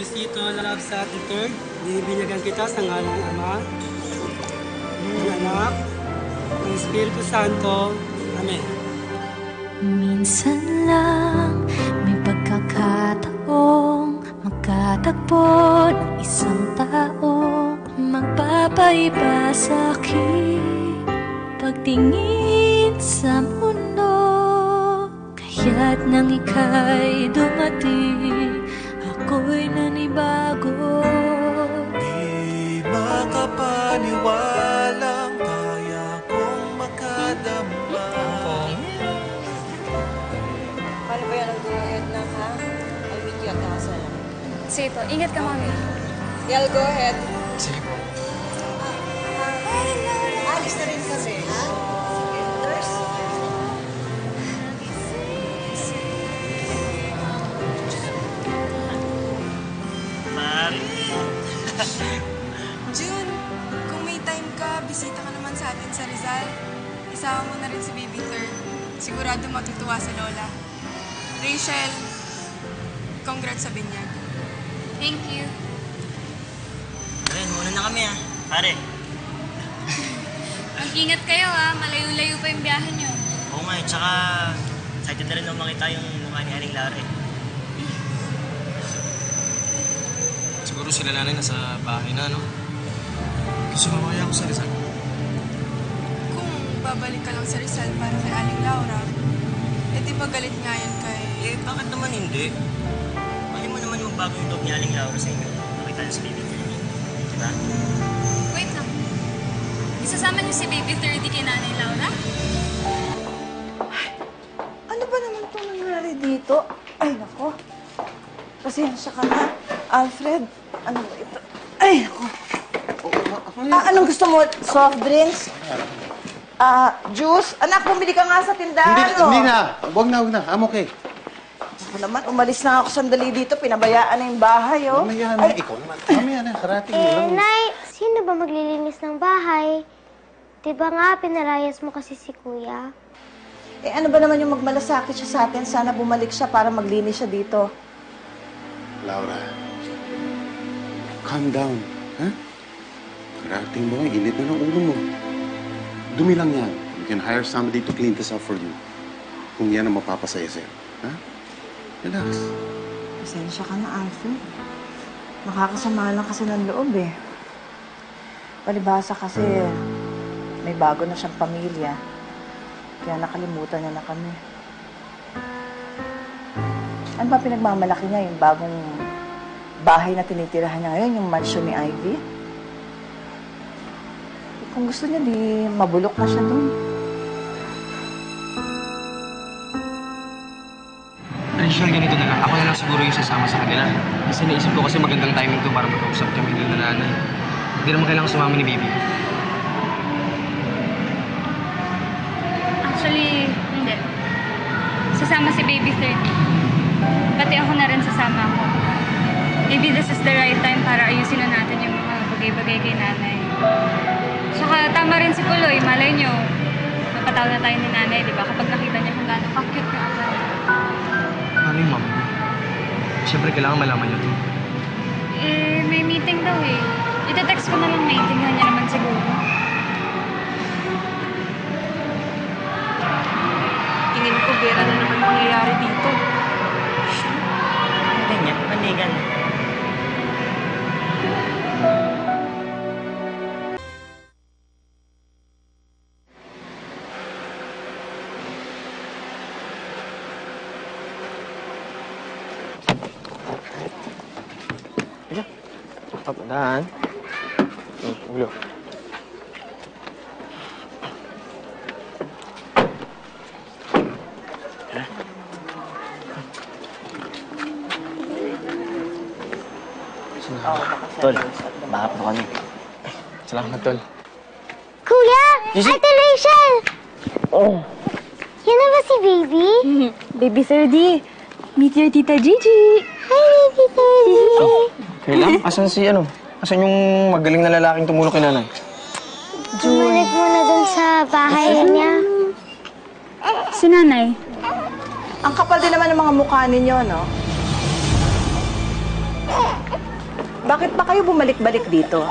Luisito Love sa III, binibinyagan kita sa ngalan ng Ama, ng Anak, ng Espiritu Santo. Amen. Minsan lang may pagkakataong magkatagpo ng isang taong magpapaiba sa aking pagtingin sa mundo. Kaya't nang ika'y dumating, ako'y nanibago. Di makapaniwalang kaya kong makadama. Paano ba yan ang go ahead na, ha? I'll meet you at the house. Sige po, ingat ka, mami. Yeah, I'll go ahead. Sige po. Alis na rin kami, ha? Sige, nurse. Mari! June, kung may time ka, bisita ka naman sa atin sa Rizal. Isama mo na rin si Baby Third. Sigurado matutuwa si Lola. Rachel, congrats sa binyag. Thank you. Ayan, muna na kami pare. Mag-ingat kayo malayo-layo pa yung biyahe nyo. Oo nga tsaka excited na rin nung makita yung mukha ni Aling Lara. Siguro sila nanay nasa bahay na, no? Gusto mamaya ako sa Rizal. Kung babalik ka lang sa Rizal para kay Aling Laura, di ba galit nga yan kay... Bakit naman hindi? Mali mo naman yung bagong loob ni Aling Laura sa inyo. Makita na si Baby 30. Diba? Wait lang. Isasama niyo si Baby 30 kay Nanay Laura? Ano ba naman itong nangyari dito? Ay, nako. Pasensya ka na, Alfred. Ano ba ito? Ay, nako. Anong gusto mo? Soft drinks? Juice? Anak, bumili ka nga sa tindahan, Hindi na. Huwag na. I'm okay. Ako naman, umalis na ako sandali dito. Pinabayaan na yung bahay, oh. Mamaya na. Ikaw naman. Mamaya na. Karating mo lang. Nay, sino ba maglilinis ng bahay? Diba nga, pinalayas mo kasi si Kuya? Ano ba naman yung magmalasakit siya sa atin? Sana bumalik siya para maglinis siya dito. Laura, calm down. Ha? Karating mo. Init na ng ulo mo. Dumi lang yan. You can hire somebody to clean this up for you. Kung yan ang mapapasaya sa'yo. Ha? Relax. Pasensya ka na, Alfred. Nakakasama lang kasi ng loob, eh. Palibhasa kasi may bago na siyang pamilya. Kaya nakalimutan niya na kami. Ano ba pinagmamalaki niya? Yung bagong bahay na tinitirahan niya ngayon, yung mansion ni Ivy? Kung gusto niya, di mabulok na siya doon. Rachel, ganito na lang. Ako na lang siguro yung sasama sa kanila. Kasi naisip ko kasi magandang timing to para mag-usap kami nila na nanay. Hindi naman kailangan sumama ni Baby. Actually, hindi. Sasama si Baby 30. Pati ako na rin sasama ako. Maybe this is the right time para ayusin na natin yung mga bagay-bagay kay nanay. Tsaka tama rin si Kuloy. Malay nyo, napataw na tayo ni nanay, di ba? Kapag nakita niya kung gano'ng ka-cute yung apa niya. Ano yung mama mo? Siyempre, kailangan malaman niyo to. May meeting daw eh. Ite-text ko na lang, maintindihan niya naman siguro. Tingin ko, Vera na naman nangyayari dito. Ganyan, panigan. Dahan. Ulo. Tol, bakit mo kami? Salamat, Tol. Kuya! Gigi! Ate Rachel! Yan na ba si Baby? Baby 30, meet your Tita Gigi. Hi, Baby 30! Kailan? Asan yung magaling na lalaking tumulong kay nanay? Bumalik muna dun sa bahay niya. Si nanay. Ang kapal din naman ng mga mukha ninyo, no? Bakit pa kayo bumalik-balik dito?